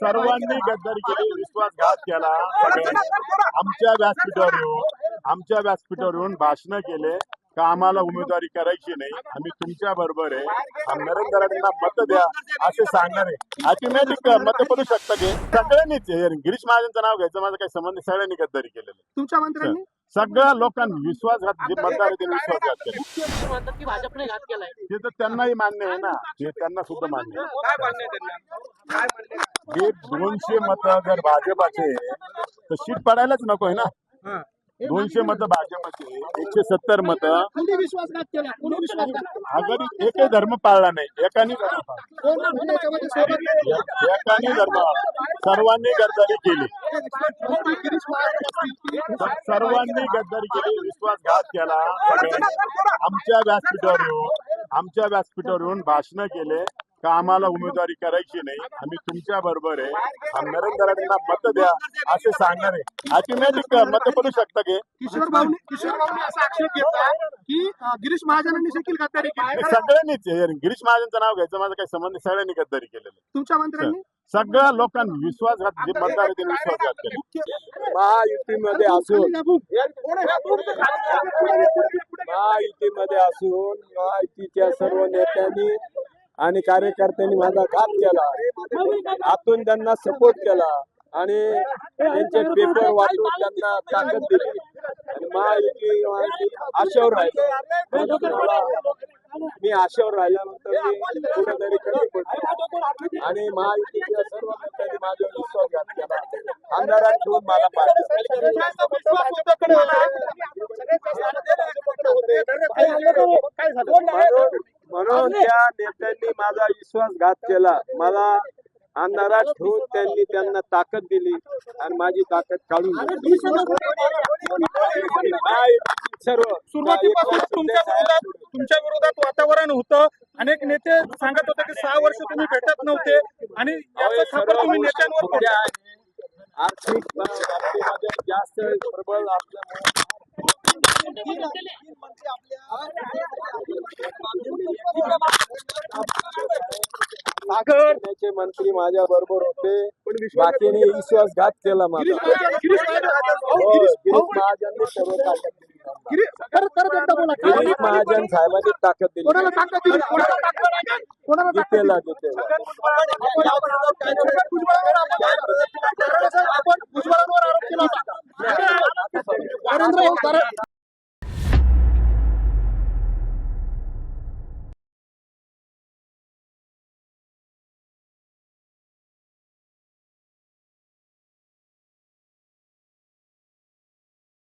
सर्वांनी गद्दारी केली, विश्वासघात केला. आमच्या व्यासपीठावर येऊन भाषण केले का आम्हाला उमेदवारी करायची नाही, आम्ही तुमच्या बरोबर आहे, नरेंद्र दादांना मत द्या असे सांगणार आहे. ऑटोमॅटिक मत पडू शकतं की सगळ्यांनीच गिरीश महाजनचं नाव घ्यायचं माझा काही संबंध, सगळ्यांनी गद्दारी केलेलं. तुमच्या मंत्र्यांनी सगळ्या लोकांनी विश्वासघात, जे मतदार आहे त्यांनी विश्वासघात केला. मुख्यमंत्री म्हणतात की भाजपने घात केलाय. ते तर त्यांनाही मान्य आहे ना, ते त्यांना सुद्धा मान्य आहे. काय मान्य त्यांना काय म्हणले हे 200 मत जर भाजपाचे तर सीट पडायलाच नको आहे ना. 200 मत भाजपचे, 170 मत. कुणी विश्वासघात केला, कुणी विश्वासघात केला? अगर एकही धर्म पाळला नाही, एकाने धर्म पाळला. कोण कोण याच्यामध्ये सोबत गेले? एकाने धर्म सर्वांनी गद्दारी केली. मंत्री गिरीश महाजन असतील की सर्वांनी गद्दारी केली, विश्वासघात केला. आमच्या व्यासपीठावर येऊन भाषण केले का आम्हाला उमेदवारी करायची नाही, आम्ही तुमच्या बरोबर आहे, नरेंद्र दादांना मत द्या असे सांगणार आहे. ऑटोमॅटिक मत पडू शकतं की किशोर भाऊनी असा आक्षेप घेतला की गिरीश महाजनांनी देखील गद्दारी केली. सगळ्यांनीच गिरीश महाजनचं नाव घ्यायचं माझा काही संबंध, सगळ्यांनी गद्दारी केलेलं. तुमच्या मंत्र्यांनी सगळ्या लोकांनी विश्वासघात, जे मतदार आहे त्यांनी विश्वासघात केला. महायुतीमध्ये असून महायुतीच्या सर्व नेत्यांनी आणि कार्यकर्त्यांनी माझा घात केला, आतून त्यांना सपोर्ट केला आणि त्यांचे पेपर वाटून त्यांना ताकद दिली आणि महायुती आशेवर राहिले. मी आशेवर राहिल्यानंतर मी कुठेतरी कमी पडतो आणि महायुतीच्या सर्व नेत्यांनी माझ्यावर विश्वासघात केला, अंधारात ठेवून मला पाहिजे. म्हणून त्या नेत्यांनी माझा विश्वासघात केला, मला अंधारात ठेवून त्यांना ताकद दिली आणि माझी ताकद काढून घेतली. सर्व सुरुवातीपासून तुमच्या विरोधात वातावरण होतं. अनेक नेते सांगत होते की 6 वर्ष तुम्ही भेटत नव्हते आणि याचा खापर तुम्ही नेत्यांवर फोडला. आर्थिक बाबतीमध्ये जास्त प्रबळ असल्यामुळे सागरचे मंत्री माझ्या बरोबर होते, बाकीने विश्वासघात केला माझा. गिरीश महाजनने सर्व ताकद दिली. गिरीश महाजन साहेबांनी ताकद दिली. जितेला नरेंद्र